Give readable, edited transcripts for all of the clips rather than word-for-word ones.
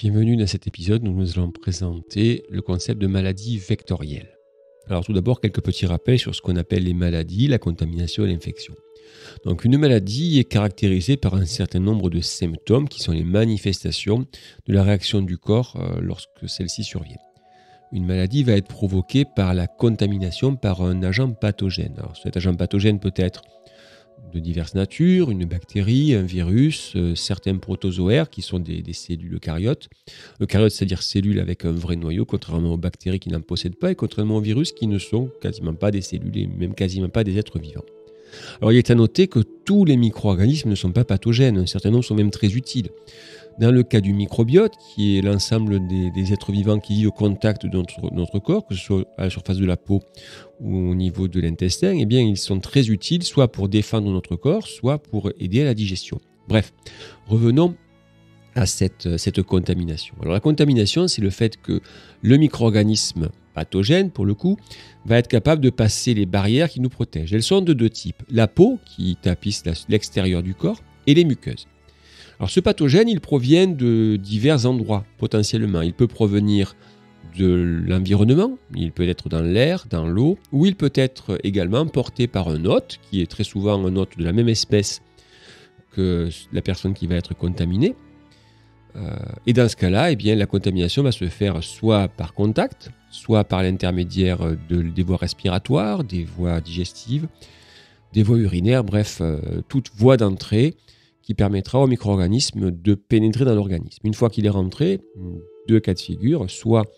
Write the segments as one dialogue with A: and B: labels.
A: Bienvenue dans cet épisode où nous allons présenter le concept de maladie vectorielle. Alors tout d'abord, quelques petits rappels sur ce qu'on appelle les maladies, la contamination et l'infection. Donc une maladie est caractérisée par un certain nombre de symptômes qui sont les manifestations de la réaction du corps lorsque celle-ci survient. Une maladie va être provoquée par la contamination par un agent pathogène. Alors cet agent pathogène peut être de diverses natures, une bactérie, un virus, certains protozoaires qui sont des cellules eucaryotes. Eucaryotes, c'est-à-dire cellules avec un vrai noyau, contrairement aux bactéries qui n'en possèdent pas et contrairement aux virus qui ne sont quasiment pas des cellules et même quasiment pas des êtres vivants. Alors il est à noter que tous les micro-organismes ne sont pas pathogènes, un certain nombre sont même très utiles. Dans le cas du microbiote, qui est l'ensemble des êtres vivants qui vivent au contact de notre corps, que ce soit à la surface de la peau ou au niveau de l'intestin, eh bien, ils sont très utiles, soit pour défendre notre corps, soit pour aider à la digestion. Bref, revenons à cette contamination. Alors la contamination, c'est le fait que le micro-organisme pathogène, pour le coup, va être capable de passer les barrières qui nous protègent. Elles sont de deux types. La peau, qui tapisse l'extérieur du corps, et les muqueuses. Alors ce pathogène, il provient de divers endroits potentiellement. Il peut provenir de l'environnement, il peut être dans l'air, dans l'eau, ou il peut être également porté par un hôte, qui est très souvent un hôte de la même espèce que la personne qui va être contaminée. Et dans ce cas-là, eh bien, la contamination va se faire soit par contact, soit par l'intermédiaire des voies respiratoires, des voies digestives, des voies urinaires, bref, toute voie d'entrée qui permettra au micro-organisme de pénétrer dans l'organisme. Une fois qu'il est rentré, deux cas de figure, soit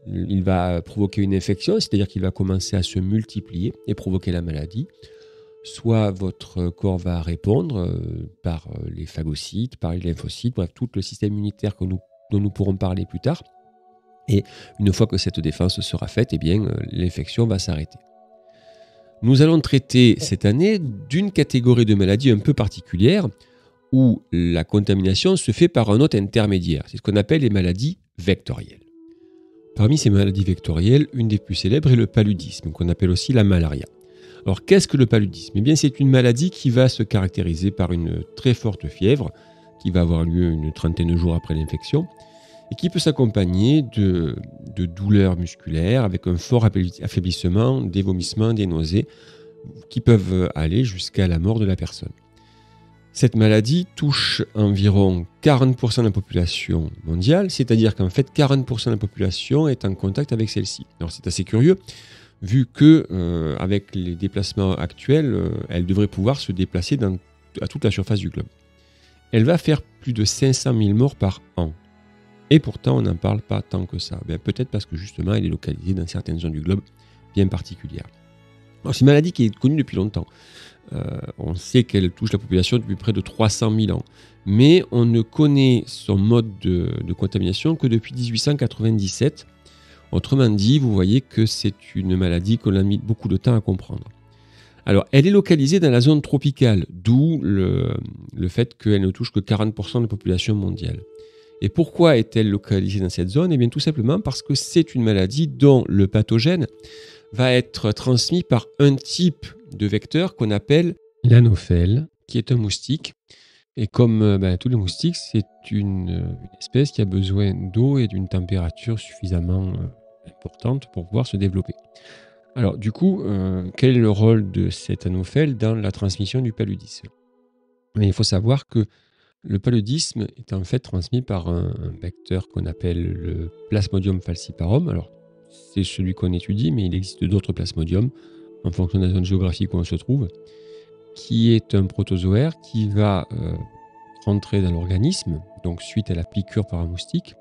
A: il va provoquer une infection, c'est-à-dire qu'il va commencer à se multiplier et provoquer la maladie, soit votre corps va répondre par les phagocytes, par les lymphocytes, bref, tout le système immunitaire dont nous pourrons parler plus tard. Et une fois que cette défense sera faite, eh bien, l'infection va s'arrêter. Nous allons traiter cette année d'une catégorie de maladies un peu particulière, où la contamination se fait par un hôte intermédiaire. C'est ce qu'on appelle les maladies vectorielles. Parmi ces maladies vectorielles, une des plus célèbres est le paludisme, qu'on appelle aussi la malaria. Alors qu'est-ce que le paludisme ? Eh bien, c'est une maladie qui va se caractériser par une très forte fièvre, qui va avoir lieu une trentaine de jours après l'infection, et qui peut s'accompagner de douleurs musculaires, avec un fort affaiblissement, des vomissements, des nausées, qui peuvent aller jusqu'à la mort de la personne. Cette maladie touche environ 40% de la population mondiale, c'est-à-dire qu'en fait 40% de la population est en contact avec celle-ci. Alors c'est assez curieux, vu que avec les déplacements actuels, elle devrait pouvoir se déplacer à toute la surface du globe. Elle va faire plus de 500 000 morts par an. Et pourtant, on n'en parle pas tant que ça. Bien, peut-être parce que justement, elle est localisée dans certaines zones du globe bien particulières. Alors, c'est une maladie qui est connue depuis longtemps. On sait qu'elle touche la population depuis près de 300 000 ans. Mais on ne connaît son mode de contamination que depuis 1897. Autrement dit, vous voyez que c'est une maladie qu'on a mis beaucoup de temps à comprendre. Alors, elle est localisée dans la zone tropicale, d'où le fait qu'elle ne touche que 40% de la population mondiale. Et pourquoi est-elle localisée dans cette zone ? Eh bien, tout simplement parce que c'est une maladie dont le pathogène va être transmis par un type de vecteur qu'on appelle l'anophèle, qui est un moustique. Et comme tous les moustiques, c'est une espèce qui a besoin d'eau et d'une température suffisamment importante pour pouvoir se développer. Alors du coup, quel est le rôle de cet anophèle dans la transmission du paludisme ? Mais il faut savoir que le paludisme est en fait transmis par un vecteur qu'on appelle le Plasmodium falciparum. Alors c'est celui qu'on étudie, mais il existe d'autres plasmodiums en fonction de la zone géographique où on se trouve, qui est un protozoaire qui va rentrer dans l'organisme, donc suite à la piqûre par un moustique,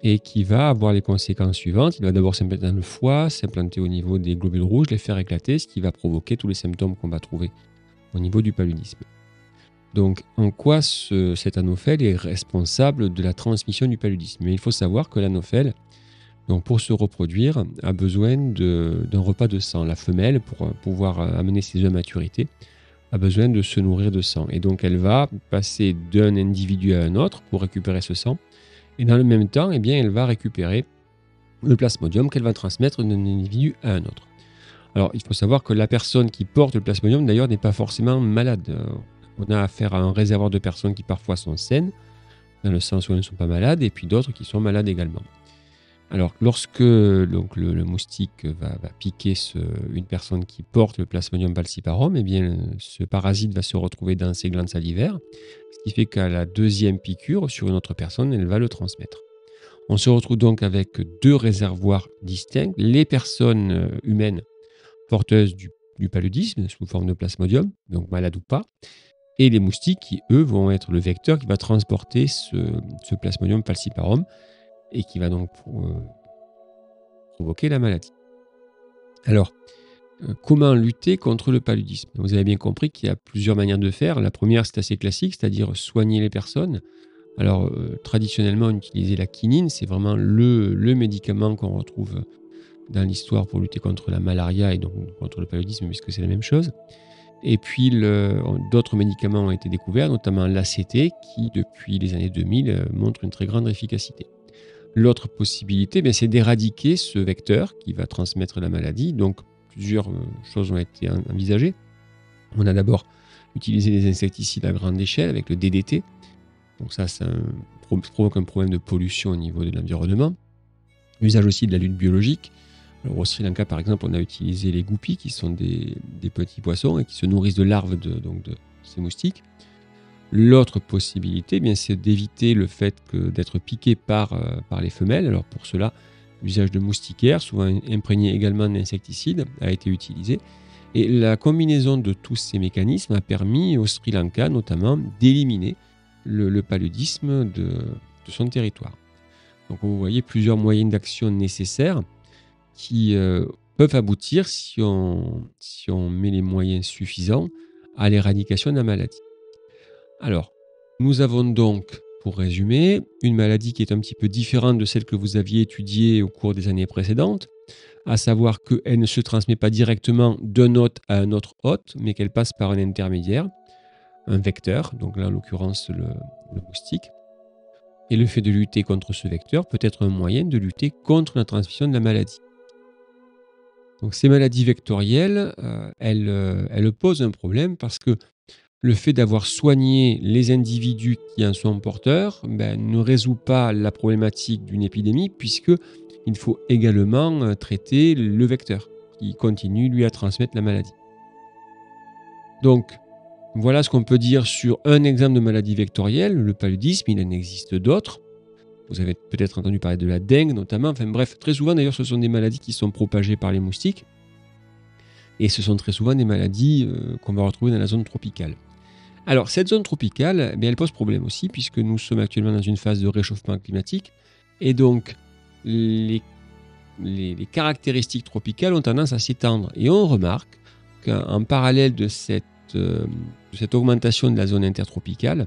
A: et qui va avoir les conséquences suivantes. Il va d'abord s'implanter dans le foie, s'implanter au niveau des globules rouges, les faire éclater, ce qui va provoquer tous les symptômes qu'on va trouver au niveau du paludisme. Donc, en quoi cet anophèle est responsable de la transmission du paludisme ? Mais il faut savoir que l'anophèle, donc pour se reproduire, a besoin d'un repas de sang. La femelle, pour pouvoir amener ses œufs à maturité, a besoin de se nourrir de sang. Et donc, elle va passer d'un individu à un autre pour récupérer ce sang. Et dans le même temps, eh bien, elle va récupérer le plasmodium qu'elle va transmettre d'un individu à un autre. Alors, il faut savoir que la personne qui porte le plasmodium, d'ailleurs, n'est pas forcément malade. On a affaire à un réservoir de personnes qui parfois sont saines, dans le sens où elles ne sont pas malades, et puis d'autres qui sont malades également. Alors, lorsque donc, le moustique va piquer une personne qui porte le Plasmodium falciparum, eh bien, ce parasite va se retrouver dans ses glandes salivaires, ce qui fait qu'à la deuxième piqûre sur une autre personne, elle va le transmettre. On se retrouve donc avec deux réservoirs distincts. Les personnes humaines porteuses du paludisme sous forme de Plasmodium, donc malades ou pas, et les moustiques qui, eux, vont être le vecteur qui va transporter ce Plasmodium falciparum et qui va donc provoquer la maladie. Alors, comment lutter contre le paludisme? Vous avez bien compris qu'il y a plusieurs manières de faire. La première, c'est assez classique, c'est-à-dire soigner les personnes. Alors, traditionnellement, on utilisait la quinine, c'est vraiment le médicament qu'on retrouve dans l'histoire pour lutter contre la malaria et donc contre le paludisme, puisque c'est la même chose. Et puis, d'autres médicaments ont été découverts, notamment l'ACT, qui, depuis les années 2000, montre une très grande efficacité. L'autre possibilité, c'est d'éradiquer ce vecteur qui va transmettre la maladie. Donc, plusieurs choses ont été envisagées. On a d'abord utilisé des insecticides à grande échelle avec le DDT. Donc ça provoque un problème de pollution au niveau de l'environnement. L'usage aussi de la lutte biologique. Alors au Sri Lanka, par exemple, on a utilisé les guppies, qui sont des petits poissons et qui se nourrissent de larves de ces moustiques. L'autre possibilité, c'est d'éviter le fait d'être piqué par les femelles. Alors pour cela, l'usage de moustiquaires, souvent imprégné également d'insecticides, a été utilisé. Et la combinaison de tous ces mécanismes a permis au Sri Lanka, notamment, d'éliminer le paludisme de son territoire. Donc vous voyez plusieurs moyens d'action nécessaires qui peuvent aboutir, si on met les moyens suffisants, à l'éradication de la maladie. Alors, nous avons donc, pour résumer, une maladie qui est un petit peu différente de celle que vous aviez étudiée au cours des années précédentes, à savoir qu'elle ne se transmet pas directement d'un hôte à un autre hôte, mais qu'elle passe par un intermédiaire, un vecteur, donc là en l'occurrence le moustique. Et le fait de lutter contre ce vecteur peut être un moyen de lutter contre la transmission de la maladie. Donc ces maladies vectorielles, elles posent un problème parce que le fait d'avoir soigné les individus qui en sont porteurs ne résout pas la problématique d'une épidémie, puisqu'il faut également traiter le vecteur qui continue lui à transmettre la maladie. Donc, voilà ce qu'on peut dire sur un exemple de maladie vectorielle, le paludisme. Il en existe d'autres. Vous avez peut-être entendu parler de la dengue notamment. Enfin bref, très souvent d'ailleurs, ce sont des maladies qui sont propagées par les moustiques. Et ce sont très souvent des maladies qu'on va retrouver dans la zone tropicale. Alors, cette zone tropicale, elle pose problème aussi, puisque nous sommes actuellement dans une phase de réchauffement climatique. Et donc, les caractéristiques tropicales ont tendance à s'étendre. Et on remarque qu'en parallèle de cette augmentation de la zone intertropicale,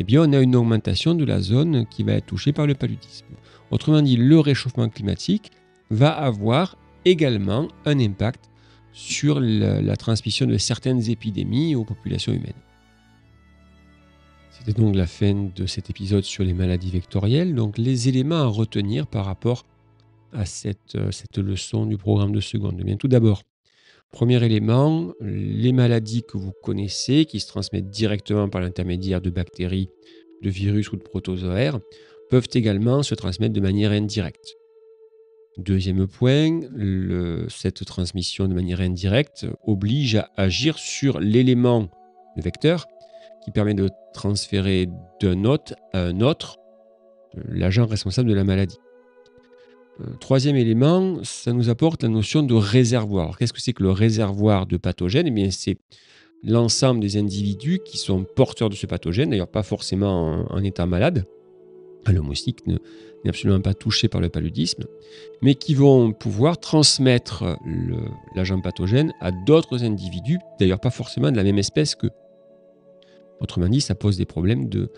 A: on a une augmentation de la zone qui va être touchée par le paludisme. Autrement dit, le réchauffement climatique va avoir également un impact sur la transmission de certaines épidémies aux populations humaines. C'était donc la fin de cet épisode sur les maladies vectorielles. Donc les éléments à retenir par rapport à cette leçon du programme de seconde. Tout d'abord, premier élément, les maladies que vous connaissez, qui se transmettent directement par l'intermédiaire de bactéries, de virus ou de protozoaires, peuvent également se transmettre de manière indirecte. Deuxième point, cette transmission de manière indirecte oblige à agir sur l'élément, le vecteur, qui permet de transférer d'un hôte à un autre l'agent responsable de la maladie. Troisième élément, ça nous apporte la notion de réservoir. Alors, qu'est-ce que c'est que le réservoir de pathogènes ? C'est l'ensemble des individus qui sont porteurs de ce pathogène, d'ailleurs pas forcément en état malade. Le moustique n'est absolument pas touché par le paludisme, mais qui vont pouvoir transmettre l'agent pathogène à d'autres individus, d'ailleurs pas forcément de la même espèce qu'eux. Autrement dit, ça pose des problèmes de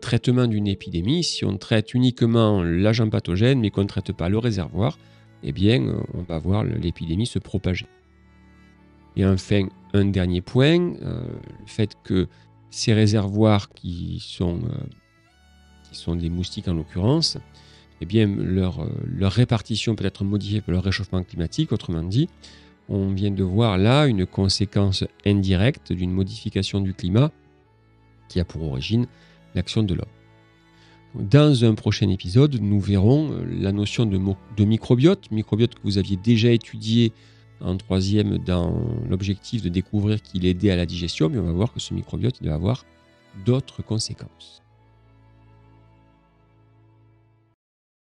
A: traitement d'une épidémie. Si on traite uniquement l'agent pathogène, mais qu'on ne traite pas le réservoir, on va voir l'épidémie se propager. Et enfin, un dernier point, le fait que ces réservoirs qui sont des moustiques en l'occurrence, leur répartition peut être modifiée par le réchauffement climatique. Autrement dit, on vient de voir là une conséquence indirecte d'une modification du climat qui a pour origine l'action de l'homme. Dans un prochain épisode, nous verrons la notion de microbiote que vous aviez déjà étudié en troisième dans l'objectif de découvrir qu'il aidait à la digestion, mais on va voir que ce microbiote il va avoir d'autres conséquences.